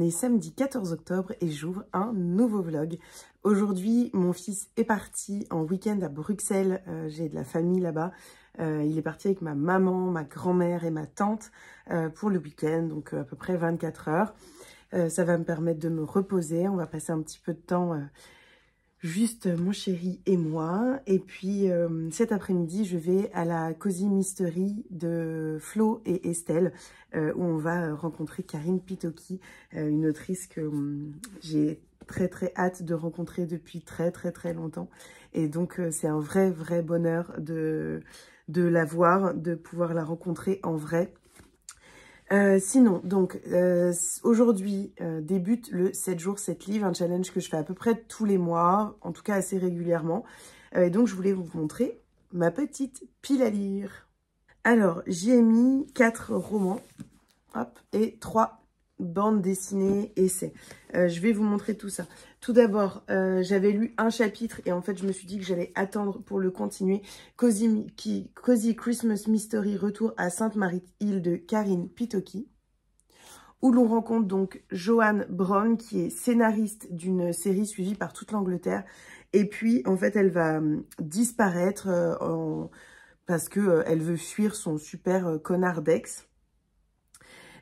est samedi 14 octobre et j'ouvre un nouveau vlog. Aujourd'hui, mon fils est parti en week-end à Bruxelles. J'ai de la famille là-bas. Il est parti avec ma maman, ma grand-mère et ma tante pour le week-end, donc à peu près 24 heures. Ça va me permettre de me reposer. On va passer un petit peu de temps, juste mon chéri et moi. Et puis cet après-midi, je vais à la Cozy Mystery de Flo et Estelle, où on va rencontrer Karine Pitocchi, une autrice que j'ai très hâte de rencontrer depuis très longtemps. Et donc c'est un vrai bonheur de la voir, de pouvoir la rencontrer en vrai. Sinon, donc, aujourd'hui débute le 7 jours 7 livres, un challenge que je fais à peu près tous les mois, en tout cas assez régulièrement. Et donc, je voulais vous montrer ma petite pile à lire. Alors, j'y ai mis 4 romans, hop, et 3 bandes dessinées essais. Je vais vous montrer tout ça. Tout d'abord, j'avais lu un chapitre et en fait, je me suis dit que j'allais attendre pour le continuer. Cozy Christmas Mystery, retour à Sainte-Marie-Île de Karine Pitocchi, où l'on rencontre donc Joanne Brown, qui est scénariste d'une série suivie par toute l'Angleterre. Et puis, en fait, elle va disparaître parce que elle veut fuir son super connard d'ex.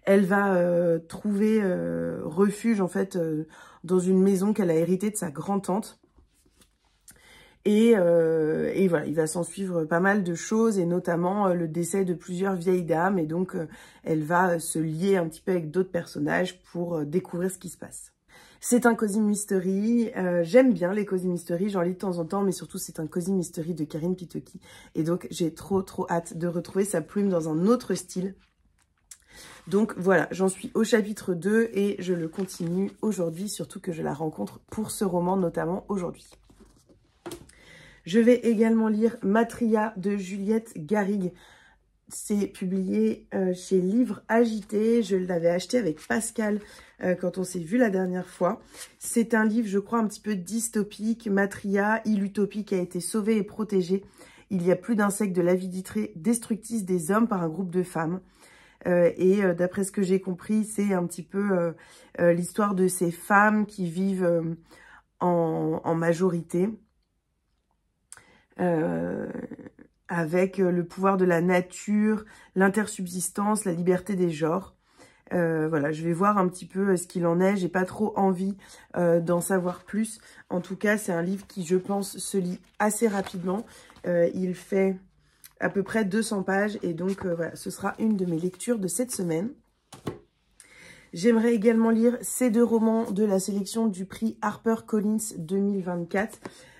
Elle va trouver refuge en fait dans une maison qu'elle a héritée de sa grand-tante. Et voilà, il va s'en suivre pas mal de choses et notamment le décès de plusieurs vieilles dames. Et donc, elle va se lier un petit peu avec d'autres personnages pour découvrir ce qui se passe. C'est un Cozy Mystery. J'aime bien les Cozy Mystery, j'en lis de temps en temps, mais surtout c'est un Cozy Mystery de Karine Pitocchi. Et donc, j'ai trop hâte de retrouver sa plume dans un autre style. Donc voilà, j'en suis au chapitre 2 et je le continue aujourd'hui, surtout que je la rencontre pour ce roman, notamment aujourd'hui. Je vais également lire Matria de Juliette Garrigue. C'est publié chez Livres Agités. Je l'avais acheté avec Pascal quand on s'est vu la dernière fois. C'est un livre, je crois, un petit peu dystopique. Matria, île utopique, a été sauvée et protégée. Il y a plus d'un siècle de l'avidité destructrice des hommes par un groupe de femmes. Et d'après ce que j'ai compris, c'est un petit peu l'histoire de ces femmes qui vivent en majorité avec le pouvoir de la nature, l'intersubsistance, la liberté des genres. Voilà, je vais voir un petit peu ce qu'il en est. J'ai pas trop envie d'en savoir plus. En tout cas, c'est un livre qui, je pense, se lit assez rapidement. Il fait à peu près 200 pages et donc voilà, ce sera une de mes lectures de cette semaine. J'aimerais également lire ces 2 romans de la sélection du prix HarperCollins 2024.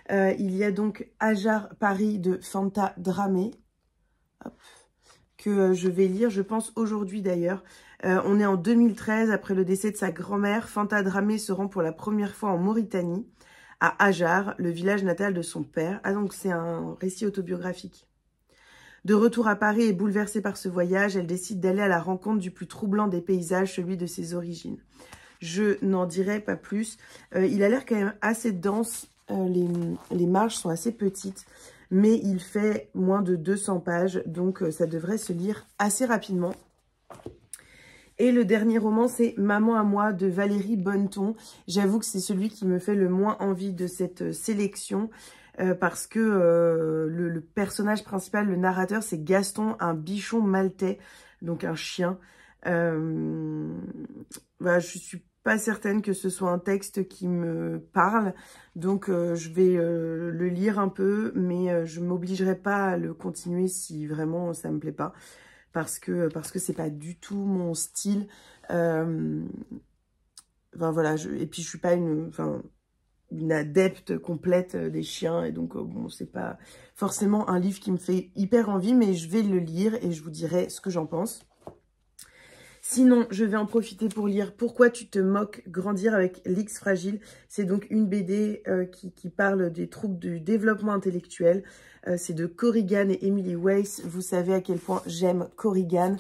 Il y a donc Ajar Paris de Fanta Dramé, hop, que je vais lire, je pense aujourd'hui d'ailleurs. On est en 2013, après le décès de sa grand-mère. Fanta Dramé se rend pour la première fois en Mauritanie, à Ajar, le village natal de son père. Ah donc c'est un récit autobiographique. De retour à Paris et bouleversée par ce voyage, elle décide d'aller à la rencontre du plus troublant des paysages, celui de ses origines. Je n'en dirai pas plus. Il a l'air quand même assez dense. Les marges sont assez petites, mais il fait moins de 200 pages, donc ça devrait se lire assez rapidement. Et le dernier roman, c'est Maman à moi de Valérie Bonneton. J'avoue que c'est celui qui me fait le moins envie de cette sélection. Parce que le personnage principal, le narrateur, c'est Gaston, un bichon maltais, donc un chien. Voilà, je suis pas certaine que ce soit un texte qui me parle, donc je vais le lire un peu, mais je m'obligerai pas à le continuer si vraiment ça me plaît pas, parce que c'est pas du tout mon style. Enfin voilà, et puis je suis pas une adepte complète des chiens, et donc bon, c'est pas forcément un livre qui me fait hyper envie, mais je vais le lire et je vous dirai ce que j'en pense. Sinon, je vais en profiter pour lire Pourquoi tu te moques, grandir avec l'X fragile. C'est donc une BD qui parle des troubles du développement intellectuel. C'est de Corrigan et Emily Weiss. Vous savez à quel point j'aime Corrigan,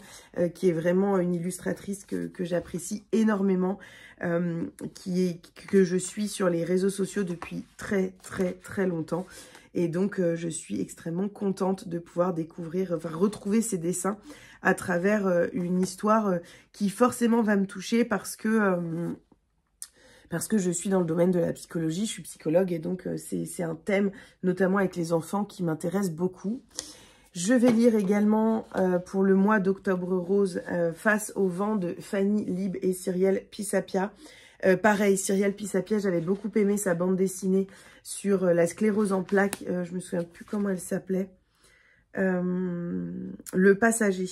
qui est vraiment une illustratrice que j'apprécie énormément, que je suis sur les réseaux sociaux depuis très longtemps. Et donc, je suis extrêmement contente de pouvoir découvrir, enfin, retrouver ces dessins à travers une histoire qui forcément va me toucher parce que parce que je suis dans le domaine de la psychologie, je suis psychologue et donc c'est un thème, notamment avec les enfants, qui m'intéresse beaucoup. Je vais lire également pour le mois d'octobre rose Face au vent de Fanny Lib et Cyrielle Pisapia. Pareil, Cyrielle Pisapia, j'avais beaucoup aimé sa bande dessinée sur la sclérose en plaques. Je me souviens plus comment elle s'appelait. Le Passager.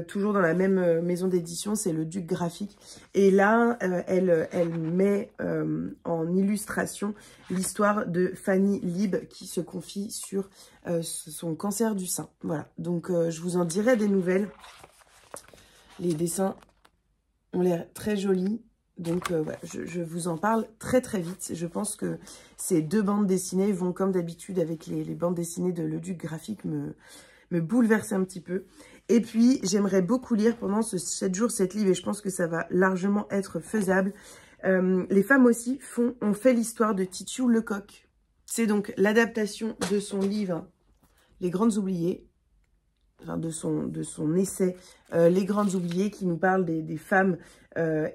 Toujours dans la même maison d'édition, c'est le Duc Graphique. Et là, elle met en illustration l'histoire de Fanny Lib qui se confie sur son cancer du sein. Voilà, donc je vous en dirai des nouvelles. Les dessins ont l'air très jolis. Donc voilà, je vous en parle très très vite. Je pense que ces deux bandes dessinées vont, comme d'habitude avec les bandes dessinées de Le Duc Graphique, me bouleverser un petit peu. Et puis, j'aimerais beaucoup lire pendant ce 7 jours, 7 livres, et je pense que ça va largement être faisable. Les femmes aussi ont fait l'histoire de Titiou Lecoq. C'est donc l'adaptation de son livre Les Grandes Oubliées, enfin de son essai Les Grandes Oubliées, qui nous parle des femmes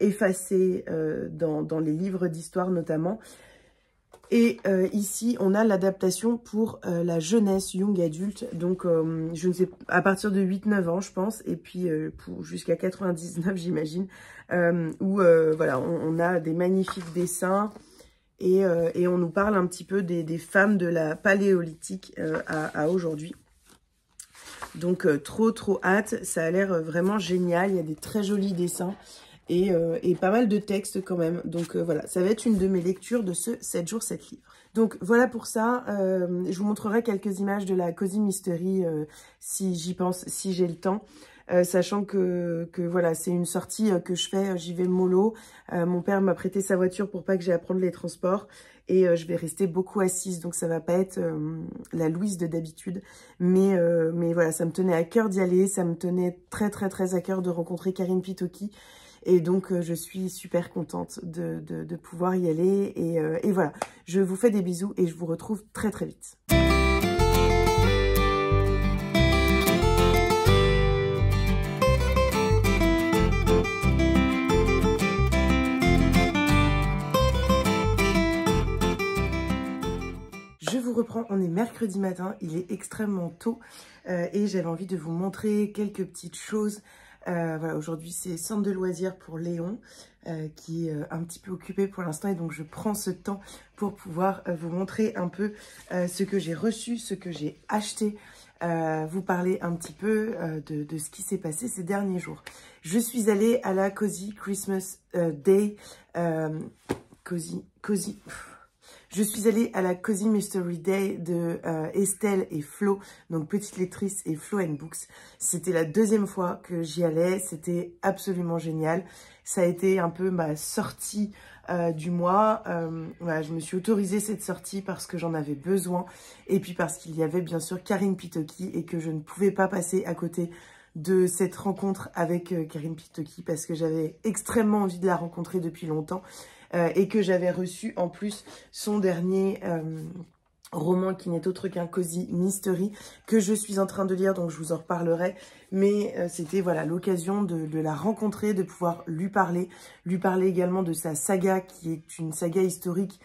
effacées dans les livres d'histoire notamment. Et ici, on a l'adaptation pour la jeunesse, young adulte, donc je ne sais, à partir de 8-9 ans, je pense, et puis jusqu'à 99, j'imagine, où voilà, on a des magnifiques dessins, et on nous parle un petit peu des femmes de la paléolithique à aujourd'hui. Donc trop hâte, ça a l'air vraiment génial, il y a des très jolis dessins. Et pas mal de textes quand même. Donc voilà, ça va être une de mes lectures de ce 7 jours, 7 livres. Donc voilà pour ça. Je vous montrerai quelques images de la Cozy Mystery si j'y pense, si j'ai le temps. Sachant que voilà, c'est une sortie que je fais, j'y vais mollo. Mon père m'a prêté sa voiture pour pas que j'aie à prendre les transports. Et je vais rester beaucoup assise, donc ça va pas être la Louise de d'habitude. Mais voilà, ça me tenait à cœur d'y aller. Ça me tenait très à cœur de rencontrer Karine Pitoki. Et donc, je suis super contente de pouvoir y aller. Et voilà, je vous fais des bisous et je vous retrouve très vite. Je vous reprends, on est mercredi matin, il est extrêmement tôt et j'avais envie de vous montrer quelques petites choses. Voilà, aujourd'hui c'est centre de loisirs pour Léon qui est un petit peu occupé pour l'instant, et donc je prends ce temps pour pouvoir vous montrer un peu ce que j'ai reçu, ce que j'ai acheté, vous parler un petit peu de ce qui s'est passé ces derniers jours. Je suis allée à la Cozy Christmas Day, je suis allée à la Cozy Mystery Day de Estelle et Flo, donc Petite Lectrice et Flo & Books. C'était la deuxième fois que j'y allais, c'était absolument génial. Ça a été un peu ma sortie du mois. Voilà, je me suis autorisée cette sortie parce que j'en avais besoin, et puis parce qu'il y avait bien sûr Karine Pitoki et que je ne pouvais pas passer à côté de cette rencontre avec Karine Pitoki parce que j'avais extrêmement envie de la rencontrer depuis longtemps. Et que j'avais reçu en plus son dernier roman qui n'est autre qu'un Cozy Mystery que je suis en train de lire, donc je vous en reparlerai. Mais c'était voilà l'occasion de la rencontrer, de pouvoir lui parler également de sa saga qui est une saga historique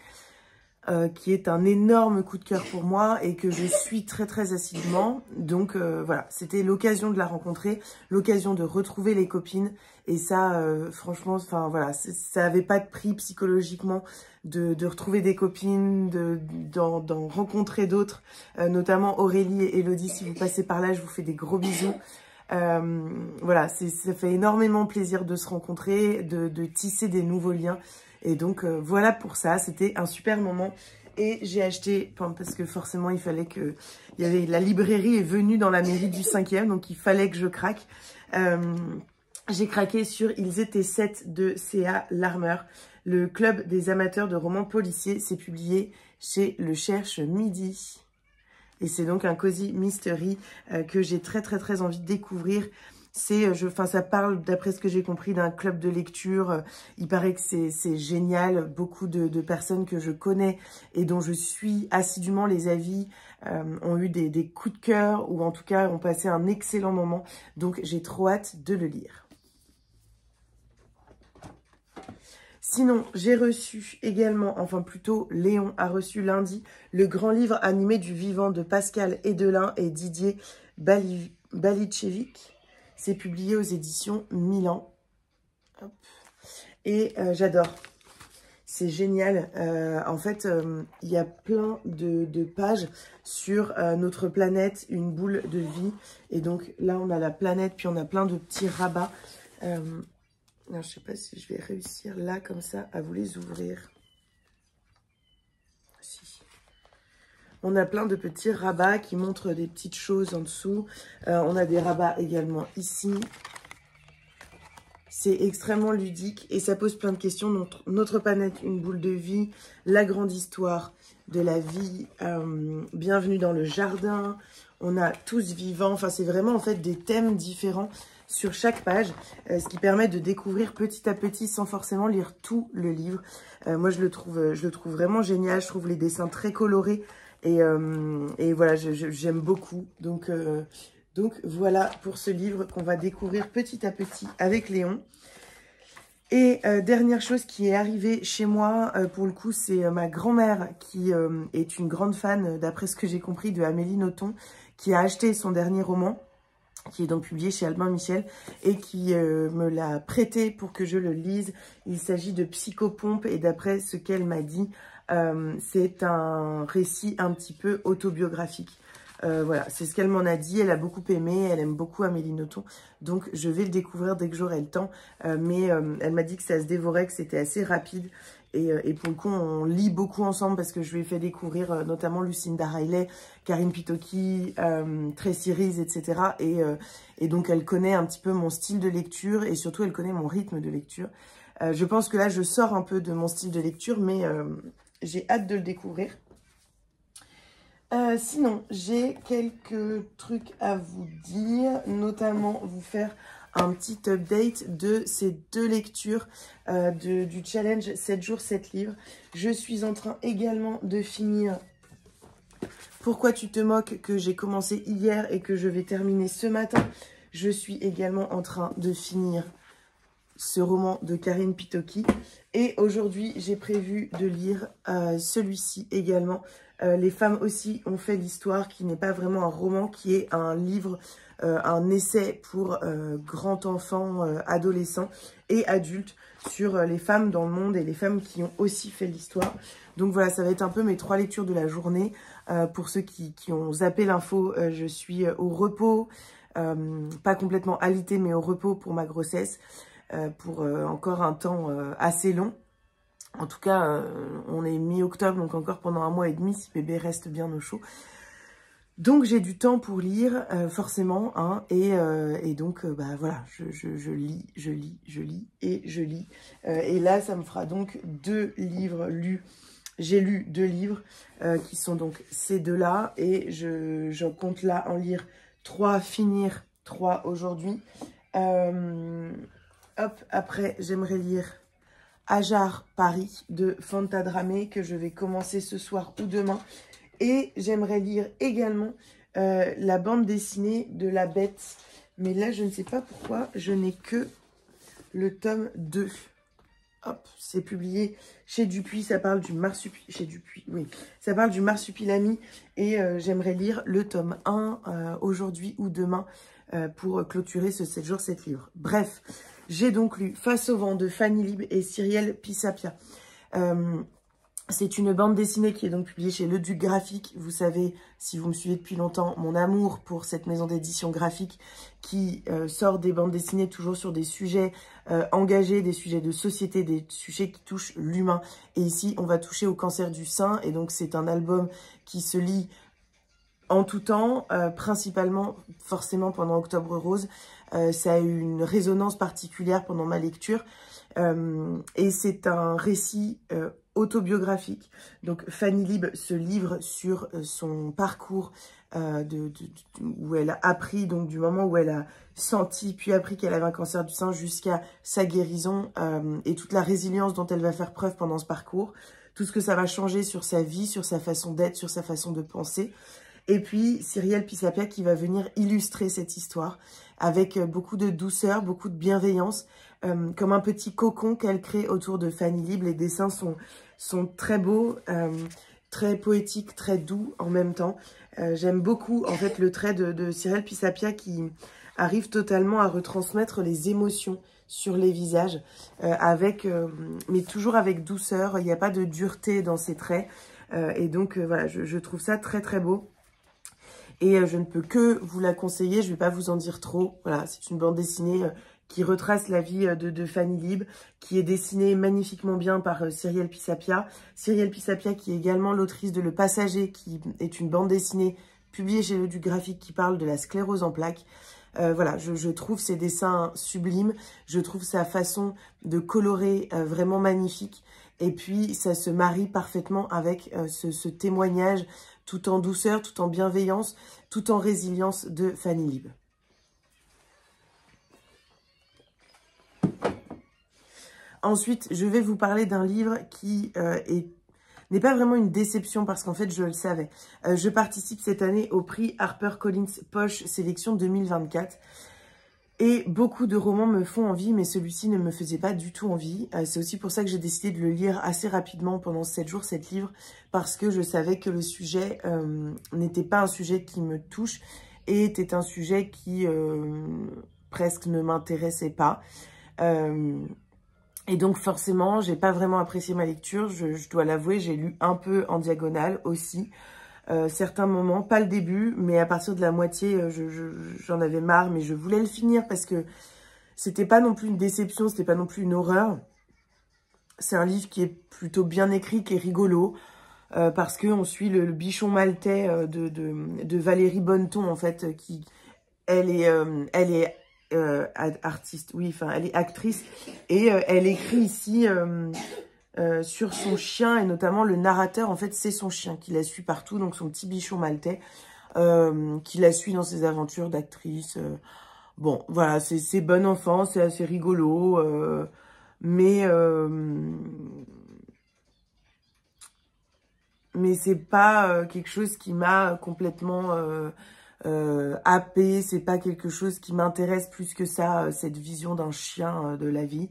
qui est un énorme coup de cœur pour moi et que je suis très assidûment. Donc voilà, c'était l'occasion de la rencontrer, l'occasion de retrouver les copines. Et ça, franchement, enfin voilà, ça avait pas de prix psychologiquement de retrouver des copines, d'en rencontrer d'autres, notamment Aurélie et Elodie. Si vous passez par là, je vous fais des gros bisous. Voilà, ça fait énormément plaisir de se rencontrer, de tisser des nouveaux liens. Et donc voilà pour ça, c'était un super moment. Et j'ai acheté, parce que forcément il fallait que... la librairie est venue dans la mairie du 5e, donc il fallait que je craque. J'ai craqué sur Ils étaient 7 de C.A. Larmer, le club des amateurs de romans policiers. C'est publié chez Le Cherche Midi. Et c'est donc un Cozy Mystery que j'ai très envie de découvrir. Ça parle, d'après ce que j'ai compris, d'un club de lecture. Il paraît que c'est génial. Beaucoup de personnes que je connais et dont je suis assidûment les avis ont eu des coups de cœur, ou en tout cas ont passé un excellent moment. Donc j'ai trop hâte de le lire. Sinon, j'ai reçu également, enfin plutôt Léon a reçu lundi, le grand livre animé du vivant de Pascal Edelin et Didier Balicevic. C'est publié aux éditions Milan. Hop. Et j'adore. C'est génial. En fait, il y a plein de pages sur notre planète, une boule de vie. Et donc là, on a la planète, puis on a plein de petits rabats. Non, je ne sais pas si je vais réussir là, comme ça, à vous les ouvrir. Si. On a plein de petits rabats qui montrent des petites choses en dessous. On a des rabats également ici. C'est extrêmement ludique et ça pose plein de questions. Notre planète, une boule de vie, la grande histoire de la vie, bienvenue dans le jardin. On a tous vivants. Enfin, c'est vraiment en fait des thèmes différents sur chaque page, ce qui permet de découvrir petit à petit sans forcément lire tout le livre. Moi, je le trouve vraiment génial. Je trouve les dessins très colorés et voilà, j'aime beaucoup. Donc voilà pour ce livre qu'on va découvrir petit à petit avec Léon. Et dernière chose qui est arrivée chez moi, pour le coup, c'est ma grand-mère qui est une grande fan, d'après ce que j'ai compris, de Amélie Nothomb, qui a acheté son dernier roman, qui est donc publié chez Albin Michel, et qui me l'a prêté pour que je le lise. Il s'agit de Psychopompe, et d'après ce qu'elle m'a dit, c'est un récit un petit peu autobiographique. Voilà, c'est ce qu'elle m'en a dit. Elle a beaucoup aimé, elle aime beaucoup Amélie Nothomb. Donc, je vais le découvrir dès que j'aurai le temps. Mais elle m'a dit que ça se dévorait, que c'était assez rapide. Et pour le coup, on lit beaucoup ensemble parce que je lui ai fait découvrir notamment Lucinda Riley, Karine Pitocchi, Tracy Rees, etc. Et donc, elle connaît un petit peu mon style de lecture et surtout, elle connaît mon rythme de lecture. Je pense que là, je sors un peu de mon style de lecture, mais j'ai hâte de le découvrir. Sinon, j'ai quelques trucs à vous dire, notamment vous faire un petit update de ces 2 lectures du challenge 7 jours, 7 livres. Je suis en train également de finir Pourquoi tu te moques, que j'ai commencé hier et que je vais terminer ce matin. Je suis également en train de finir ce roman de Karine Pitocchi. Et aujourd'hui, j'ai prévu de lire celui-ci également. Les femmes aussi ont fait l'histoire, qui n'est pas vraiment un roman, qui est un livre, un essai pour grands enfants, adolescents et adultes sur les femmes dans le monde et les femmes qui ont aussi fait l'histoire. Donc voilà, ça va être un peu mes 3 lectures de la journée. Pour ceux qui ont zappé l'info, je suis au repos, pas complètement alitée, mais au repos pour ma grossesse, pour encore un temps assez long. En tout cas, on est mi-octobre, donc encore pendant 1 mois et demi, si bébé reste bien au chaud. Donc, j'ai du temps pour lire, forcément, hein, et donc, bah voilà, je lis, et je lis. Et là, ça me fera donc 2 livres lus. J'ai lu 2 livres, qui sont donc ces 2-là, et je compte là en lire 3, finir 3 aujourd'hui. Hop, après, j'aimerais lire Ajar Paris de Fanta Dramé, que je vais commencer ce soir ou demain. Et j'aimerais lire également la bande dessinée de La Bête. Mais là, je ne sais pas pourquoi, je n'ai que le tome 2. Hop, c'est publié chez Dupuis, ça parle du marsupilami. Chez Dupuis, oui. Ça parle du marsupilami. Et j'aimerais lire le tome 1 aujourd'hui ou demain pour clôturer ce 7 jours, 7 livres. Bref. J'ai donc lu Face au vent de Fanny Lib et Cyrielle Pisapia. C'est une bande dessinée qui est donc publiée chez Le Duc Graphique. Vous savez, si vous me suivez depuis longtemps, mon amour pour cette maison d'édition graphique qui sort des bandes dessinées toujours sur des sujets engagés, des sujets de société, des sujets qui touchent l'humain. Et ici, on va toucher au cancer du sein. Et donc, c'est un album qui se lit en tout temps, principalement, forcément pendant Octobre Rose. Ça a eu une résonance particulière pendant ma lecture. Et c'est un récit autobiographique. Donc Fanny Lib se livre sur son parcours où elle a appris, donc du moment où elle a senti puis appris qu'elle avait un cancer du sein jusqu'à sa guérison et toute la résilience dont elle va faire preuve pendant ce parcours. Tout ce que ça va changer sur sa vie, sur sa façon d'être, sur sa façon de penser. Et puis, Cyrielle Pisapia qui va venir illustrer cette histoire avec beaucoup de douceur, beaucoup de bienveillance. comme un petit cocon qu'elle crée autour de Fanny Lib. Les dessins sont très beaux, très poétiques, très doux en même temps. J'aime beaucoup en fait le trait de Cyrielle Pisapia qui arrive totalement à retransmettre les émotions sur les visages, mais toujours avec douceur. Il n'y a pas de dureté dans ses traits. Et donc, voilà, je trouve ça très, très beau. Et je ne peux que vous la conseiller. Je ne vais pas vous en dire trop. Voilà, c'est une bande dessinée qui retrace la vie de Fanny Lib, qui est dessinée magnifiquement bien par Cyrielle Pisapia. Cyrielle Pisapia, qui est également l'autrice de Le Passager, qui est une bande dessinée publiée chez Le Duc Graphique qui parle de la sclérose en plaques. Voilà, je trouve ses dessins sublimes, je trouve sa façon de colorer vraiment magnifique. Et puis, ça se marie parfaitement avec ce témoignage tout en douceur, tout en bienveillance, tout en résilience de Fanny Lib. Ensuite, je vais vous parler d'un livre qui n'est pas vraiment une déception parce qu'en fait, je le savais. Je participe cette année au prix HarperCollins Poche Sélection 2024. Et beaucoup de romans me font envie, mais celui-ci ne me faisait pas du tout envie. C'est aussi pour ça que j'ai décidé de le lire assez rapidement pendant 7 jours, cet livre, parce que je savais que le sujet n'était pas un sujet qui me touche et était un sujet qui presque ne m'intéressait pas. Et donc forcément, j'ai pas vraiment apprécié ma lecture, je dois l'avouer, j'ai lu un peu en diagonale aussi. Certains moments, pas le début, mais à partir de la moitié, j'en avais marre, mais je voulais le finir parce que c'était pas non plus une déception, c'était pas non plus une horreur. C'est un livre qui est plutôt bien écrit, qui est rigolo, parce qu'on suit le bichon maltais de Valérie Bonneton, en fait, elle est artiste, oui, enfin, elle est actrice, et elle écrit ici... sur son chien, et notamment le narrateur, en fait, c'est son chien qui la suit partout, donc son petit bichon maltais, qui la suit dans ses aventures d'actrice. Bon, voilà, c'est bon enfant, c'est assez rigolo, mais c'est pas quelque chose qui m'a complètement happée, c'est pas quelque chose qui m'intéresse plus que ça, cette vision d'un chien de la vie.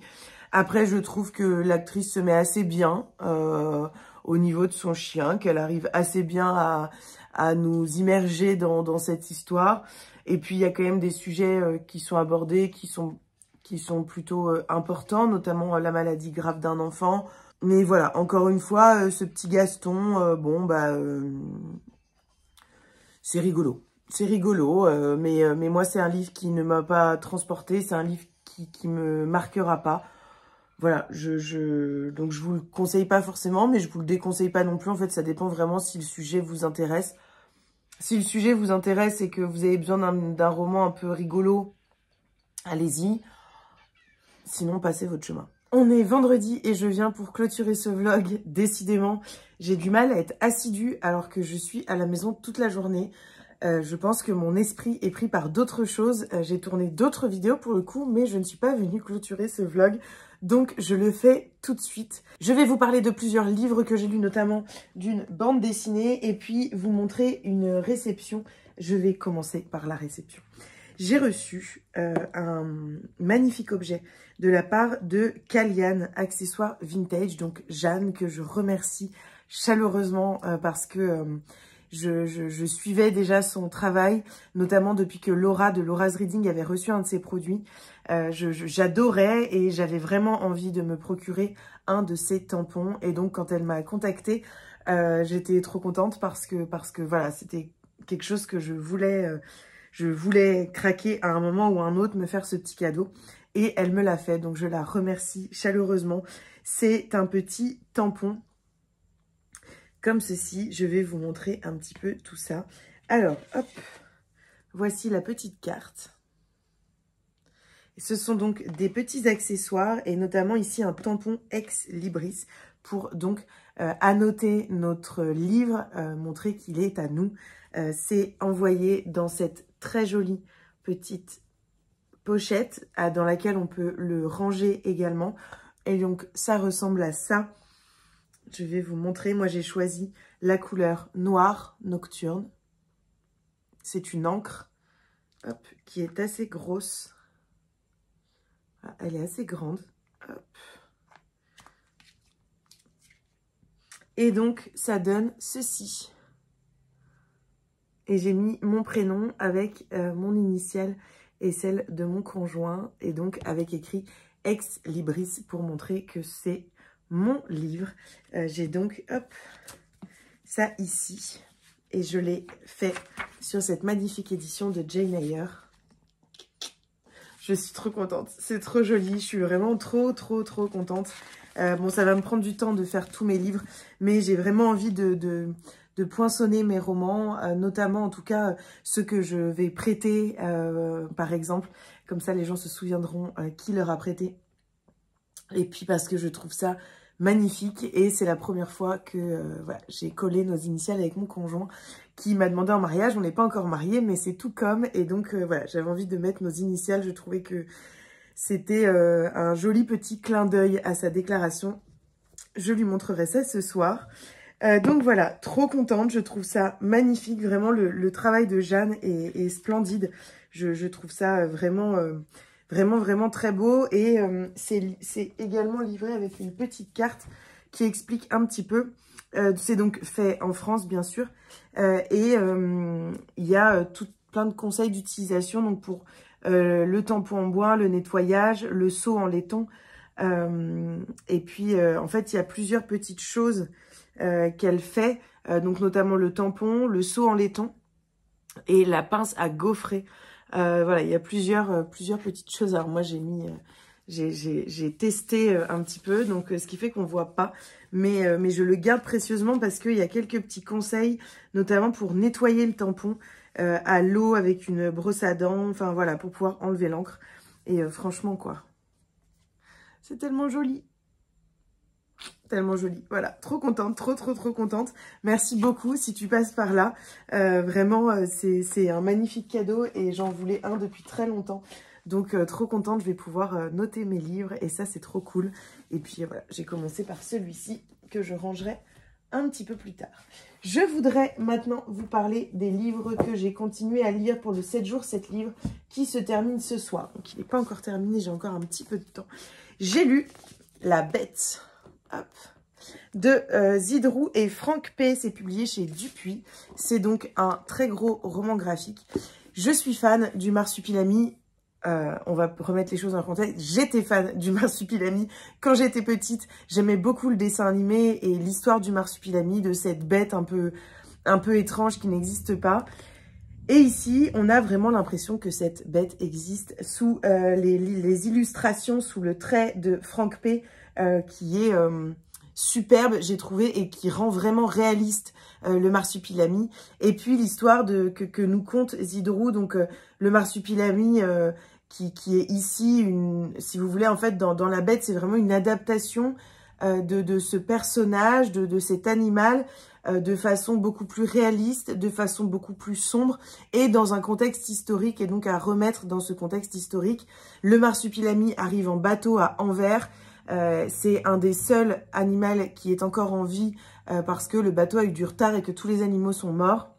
Après, je trouve que l'actrice se met assez bien au niveau de son chien, qu'elle arrive assez bien à nous immerger dans cette histoire. Et puis, il y a quand même des sujets qui sont abordés, qui sont plutôt importants, notamment la maladie grave d'un enfant. Mais voilà, encore une fois, ce petit Gaston, bon, bah, c'est rigolo. C'est rigolo, mais moi, c'est un livre qui ne m'a pas transporté, c'est un livre qui me marquera pas. Voilà, donc je vous le conseille pas forcément, mais je vous le déconseille pas non plus. En fait, ça dépend vraiment si le sujet vous intéresse. Si le sujet vous intéresse et que vous avez besoin d'un roman un peu rigolo, allez-y. Sinon, passez votre chemin. On est vendredi et je viens pour clôturer ce vlog. Décidément, j'ai du mal à être assidue alors que je suis à la maison toute la journée. Je pense que mon esprit est pris par d'autres choses. J'ai tourné d'autres vidéos pour le coup, mais je ne suis pas venue clôturer ce vlog. Donc, je le fais tout de suite. Je vais vous parler de plusieurs livres que j'ai lus, notamment d'une bande dessinée, et puis vous montrer une réception. Je vais commencer par la réception. J'ai reçu un magnifique objet de la part de Kalian, accessoires vintage. Donc, Jeanne, que je remercie chaleureusement parce que... Je suivais déjà son travail, notamment depuis que Laura de Laura's Reading avait reçu un de ses produits. J'adorais et j'avais vraiment envie de me procurer un de ses tampons. Et donc, quand elle m'a contactée, j'étais trop contente parce que voilà, c'était quelque chose que je voulais craquer à un moment ou à un autre, me faire ce petit cadeau. Et elle me l'a fait, donc je la remercie chaleureusement. C'est un petit tampon. Comme ceci, je vais vous montrer un petit peu tout ça. Alors, hop, voici la petite carte. Ce sont donc des petits accessoires et notamment ici un tampon ex libris pour donc annoter notre livre, montrer qu'il est à nous. C'est envoyé dans cette très jolie petite pochette dans laquelle on peut le ranger également. Et donc, ça ressemble à ça. Je vais vous montrer. Moi, j'ai choisi la couleur noire nocturne. C'est une encre qui est assez grosse. Voilà, elle est assez grande. Hop. Et donc, ça donne ceci. Et j'ai mis mon prénom avec mon initiale et celle de mon conjoint. Et donc, avec écrit Ex Libris pour montrer que c'est mon livre. J'ai donc, hop, ça ici. Et je l'ai fait sur cette magnifique édition de Jane Eyre. Je suis trop contente. C'est trop joli. Je suis vraiment trop contente. Bon, ça va me prendre du temps de faire tous mes livres, mais j'ai vraiment envie de poinçonner mes romans, notamment en tout cas ceux que je vais prêter, par exemple. Comme ça, les gens se souviendront qui leur a prêté. Et puis parce que je trouve ça magnifique et c'est la première fois que voilà, j'ai collé nos initiales avec mon conjoint qui m'a demandé en mariage. On n'est pas encore mariés, mais c'est tout comme. Et donc voilà, j'avais envie de mettre nos initiales. Je trouvais que c'était un joli petit clin d'œil à sa déclaration. Je lui montrerai ça ce soir. Donc voilà, trop contente. Je trouve ça magnifique. Vraiment, le travail de Jeanne est splendide. Je trouve ça vraiment... Vraiment très beau et c'est également livré avec une petite carte qui explique un petit peu. C'est donc fait en France, bien sûr. Et il y a plein de conseils d'utilisation donc pour le tampon en bois, le nettoyage, le seau en laiton. Et puis, en fait, il y a plusieurs petites choses qu'elle fait. Donc, notamment le tampon, le seau en laiton et la pince à gaufrer. Voilà, il y a plusieurs petites choses. Alors moi, j'ai testé un petit peu, donc ce qui fait qu'on voit pas. Mais je le garde précieusement parce qu'il y a quelques petits conseils, notamment pour nettoyer le tampon à l'eau avec une brosse à dents. Enfin voilà, pour pouvoir enlever l'encre. Et franchement, quoi, c'est tellement joli. Tellement jolie. Voilà, trop contente, trop contente. Merci beaucoup si tu passes par là. Vraiment, c'est un magnifique cadeau et j'en voulais un depuis très longtemps. Donc, trop contente, je vais pouvoir noter mes livres et ça, c'est trop cool. Et puis, voilà, j'ai commencé par celui-ci que je rangerai un petit peu plus tard. Je voudrais maintenant vous parler des livres que j'ai continué à lire pour le 7 jours, 7 livres qui se termine ce soir. Donc, il n'est pas encore terminé, j'ai encore un petit peu de temps. J'ai lu La Bête. Hop, de Zidrou et Franck P. C'est publié chez Dupuis. C'est donc un très gros roman graphique. Je suis fan du Marsupilami. On va remettre les choses en contexte. J'étais fan du Marsupilami quand j'étais petite. J'aimais beaucoup le dessin animé et l'histoire du Marsupilami, de cette bête un peu étrange qui n'existe pas. Et ici, on a vraiment l'impression que cette bête existe sous les illustrations, sous le trait de Franck P. Qui est superbe, j'ai trouvé, et qui rend vraiment réaliste le Marsupilami. Et puis l'histoire que nous conte Zidrou, donc le Marsupilami qui est ici, si vous voulez, en fait, dans La Bête, c'est vraiment une adaptation de ce personnage, de cet animal, de façon beaucoup plus réaliste, de façon beaucoup plus sombre, et dans un contexte historique, et donc à remettre dans ce contexte historique. Le Marsupilami arrive en bateau à Anvers. C'est un des seuls animaux qui est encore en vie parce que le bateau a eu du retard et que tous les animaux sont morts.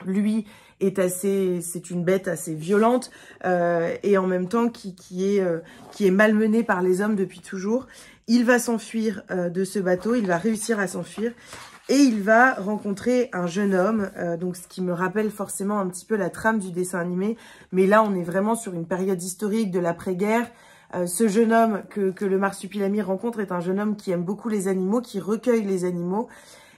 Lui c'est une bête assez violente et en même temps qui est malmené par les hommes depuis toujours. Il va s'enfuir de ce bateau, il va réussir à s'enfuir et il va rencontrer un jeune homme, donc ce qui me rappelle forcément un petit peu la trame du dessin animé, mais là on est vraiment sur une période historique de l'après-guerre. Ce jeune homme que le Marsupilami rencontre est un jeune homme qui aime beaucoup les animaux, qui recueille les animaux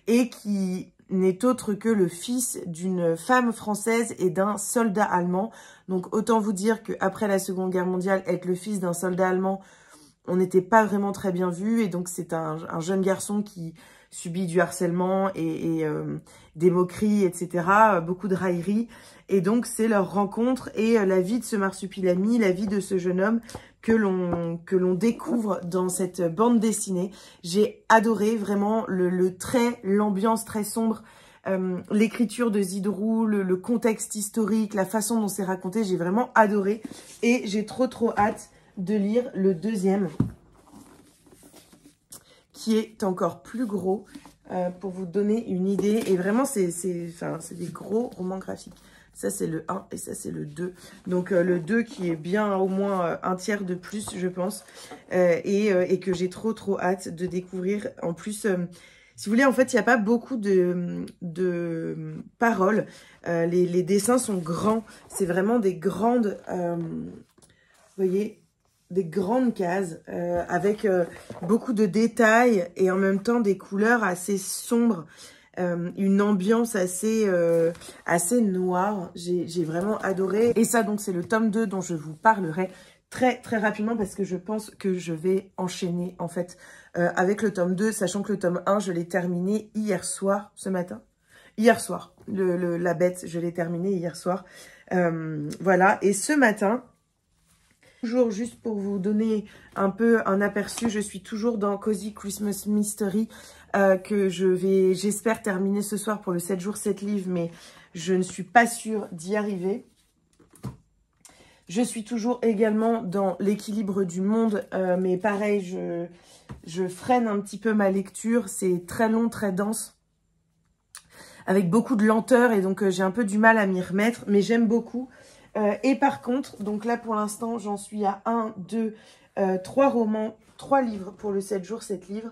et qui n'est autre que le fils d'une femme française et d'un soldat allemand. Donc autant vous dire qu'après la Seconde Guerre mondiale, être le fils d'un soldat allemand, on n'était pas vraiment très bien vu. Et donc c'est un jeune garçon qui subit du harcèlement et des moqueries, etc. Beaucoup de railleries. Et donc c'est leur rencontre et la vie de ce Marsupilami, la vie de ce jeune homme que l'on découvre dans cette bande dessinée. J'ai adoré vraiment le trait, l'ambiance très sombre, l'écriture de Zidrou, le contexte historique, la façon dont c'est raconté. J'ai vraiment adoré et j'ai trop hâte de lire le deuxième qui est encore plus gros pour vous donner une idée. Et vraiment, c'est des gros romans graphiques. Ça, c'est le 1 et ça, c'est le 2. Donc, le 2 qui est bien au moins un tiers de plus, je pense. Et que j'ai trop hâte de découvrir. En plus, si vous voulez, en fait, il n'y a pas beaucoup de paroles. Les dessins sont grands. C'est vraiment des grandes... vous voyez, des grandes cases avec beaucoup de détails et en même temps des couleurs assez sombres. Une ambiance assez noire. J'ai vraiment adoré. Et ça, donc, c'est le tome 2 dont je vous parlerai très rapidement parce que je pense que je vais enchaîner, en fait, avec le tome 2, sachant que le tome 1, je l'ai terminé hier soir, ce matin. Hier soir, la bête, je l'ai terminé hier soir. Voilà, et ce matin... Toujours juste pour vous donner un peu un aperçu, je suis toujours dans Cozy Christmas Mystery que j'espère terminer ce soir pour le 7 jours 7 livres, mais je ne suis pas sûre d'y arriver. Je suis toujours également dans l'équilibre du monde, mais pareil, je freine un petit peu ma lecture, c'est très long, très dense, avec beaucoup de lenteur et donc j'ai un peu du mal à m'y remettre, mais j'aime beaucoup. Et par contre, donc là pour l'instant, j'en suis à 1, 2, 3 romans, 3 livres pour le 7 jours, 7 livres.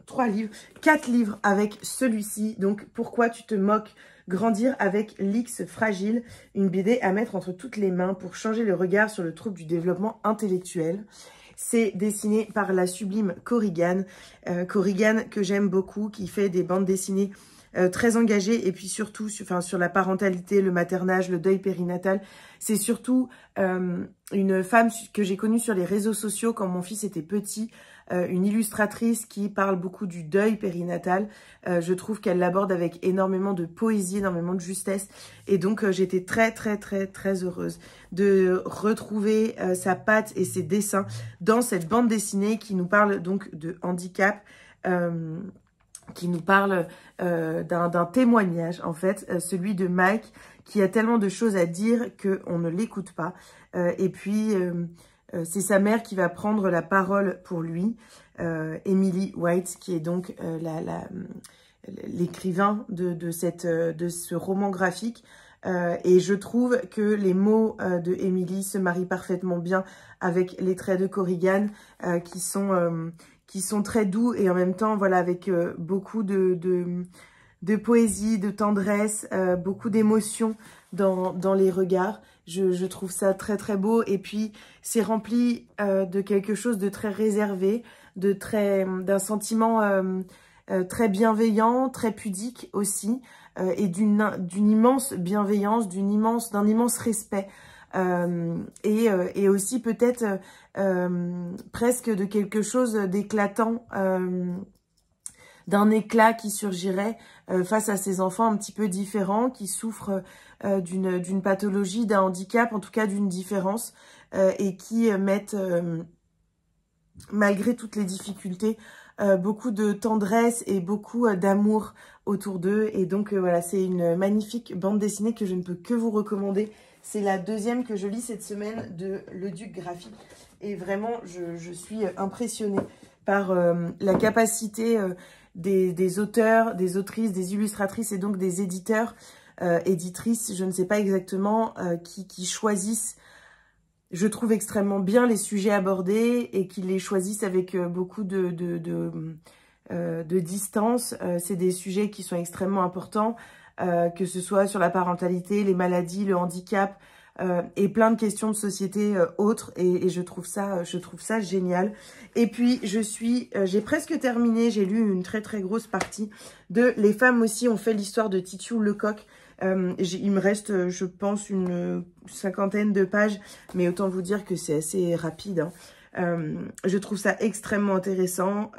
3 livres, 4 livres avec celui-ci. Donc, pourquoi tu te moques? Grandir avec l'X fragile, une BD à mettre entre toutes les mains pour changer le regard sur le trouble du développement intellectuel. C'est dessiné par la sublime Korrigan. Korrigan que j'aime beaucoup, qui fait des bandes dessinées très engagée et puis surtout sur la parentalité, le maternage, le deuil périnatal. C'est surtout une femme que j'ai connue sur les réseaux sociaux quand mon fils était petit, une illustratrice qui parle beaucoup du deuil périnatal. Je trouve qu'elle l'aborde avec énormément de poésie, énormément de justesse et donc j'étais très heureuse de retrouver sa patte et ses dessins dans cette bande dessinée qui nous parle donc de handicap, qui nous parle d'un témoignage, en fait, celui de Mike, qui a tellement de choses à dire qu'on ne l'écoute pas. Et puis, c'est sa mère qui va prendre la parole pour lui, Emily White, qui est donc l'écrivain de ce roman graphique. Et je trouve que les mots de Emily se marient parfaitement bien avec les traits de Korrigan, qui sont très doux et en même temps, voilà, avec beaucoup de poésie, de tendresse, beaucoup d'émotion dans les regards. Je trouve ça très beau. Et puis, c'est rempli de quelque chose de très réservé, d'un sentiment très bienveillant, très pudique aussi, et d'une immense bienveillance, d'un immense respect. Et aussi peut-être presque de quelque chose d'éclatant, d'un éclat qui surgirait face à ces enfants un petit peu différents, qui souffrent d'une pathologie, d'un handicap, en tout cas d'une différence, et qui mettent, malgré toutes les difficultés, beaucoup de tendresse et beaucoup d'amour autour d'eux. Et donc voilà, c'est une magnifique bande dessinée que je ne peux que vous recommander. C'est la deuxième que je lis cette semaine de Le Duc Graphique. Et vraiment, je suis impressionnée par la capacité des auteurs, des autrices, des illustratrices et donc des éditeurs, éditrices, je ne sais pas exactement, qui choisissent, je trouve extrêmement bien les sujets abordés et qui les choisissent avec beaucoup de distance. C'est des sujets qui sont extrêmement importants. Que ce soit sur la parentalité, les maladies, le handicap et plein de questions de société autres. Et je trouve ça génial. Et puis, j'ai presque terminé, j'ai lu une très grosse partie de Les femmes aussi ont fait l'histoire de Titiou Lecoq. Il me reste, je pense, une 50aine de pages, mais autant vous dire que c'est assez rapide. Hein. Je trouve ça extrêmement intéressant.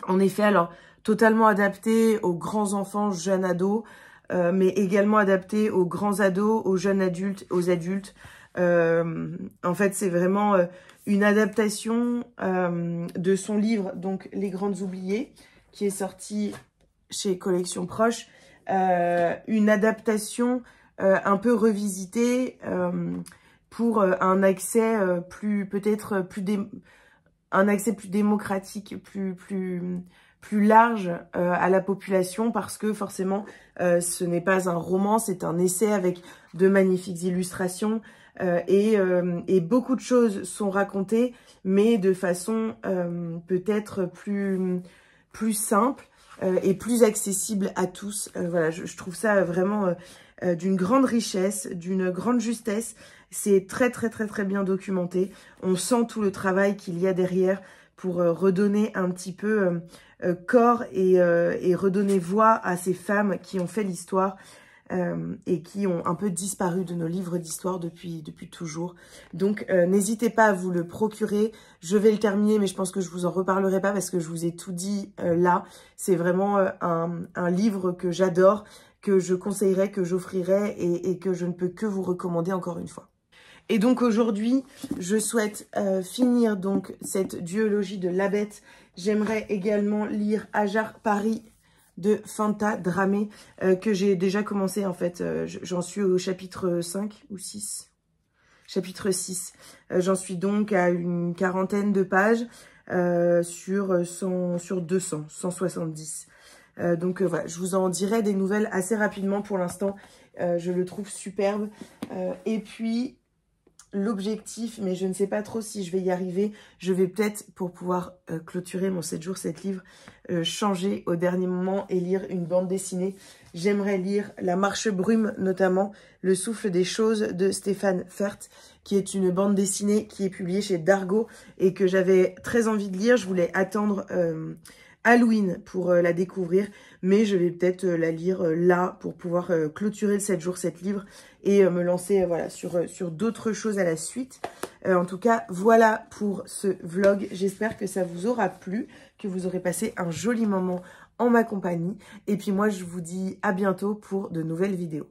En effet, alors, totalement adapté aux grands enfants, jeunes ados, mais également adapté aux grands ados, aux jeunes adultes, aux adultes. En fait, c'est vraiment une adaptation de son livre, donc Les Grandes Oubliées, qui est sorti chez Collection Proche. Une adaptation un peu revisitée pour un accès un accès plus démocratique, plus large à la population parce que forcément ce n'est pas un roman, c'est un essai avec de magnifiques illustrations et beaucoup de choses sont racontées mais de façon peut-être plus simple et plus accessible à tous. Voilà, je trouve ça vraiment d'une grande richesse, d'une grande justesse. C'est très bien documenté. On sent tout le travail qu'il y a derrière pour redonner un petit peu corps et redonner voix à ces femmes qui ont fait l'histoire et qui ont un peu disparu de nos livres d'histoire depuis toujours. Donc n'hésitez pas à vous le procurer. Je vais le terminer, mais je pense que je vous en reparlerai pas parce que je vous ai tout dit là. C'est vraiment un livre que j'adore, que je conseillerais, que j'offrirais et que je ne peux que vous recommander encore une fois. Et donc aujourd'hui, je souhaite finir donc cette duologie de La Bête. J'aimerais également lire Hajar Paris de Fanta Dramé, que j'ai déjà commencé en fait. J'en suis au chapitre 5 ou 6. Chapitre 6. J'en suis donc à une quarantaine de pages sur 200, 170. Donc voilà, je vous en dirai des nouvelles assez rapidement pour l'instant. Je le trouve superbe. Et puis, l'objectif, mais je ne sais pas trop si je vais y arriver, je vais peut-être, pour pouvoir clôturer mon 7 jours, 7 livres, changer au dernier moment et lire une bande dessinée. J'aimerais lire La Marche Brume, notamment Le Souffle des Choses de Stéphane Fert, qui est une bande dessinée qui est publiée chez Dargaud et que j'avais très envie de lire. Je voulais attendre Halloween pour la découvrir, mais je vais peut-être la lire là pour pouvoir clôturer le 7 jours 7 livres et me lancer voilà, sur d'autres choses à la suite. En tout cas, voilà pour ce vlog. J'espère que ça vous aura plu, que vous aurez passé un joli moment en ma compagnie. Et puis moi, je vous dis à bientôt pour de nouvelles vidéos.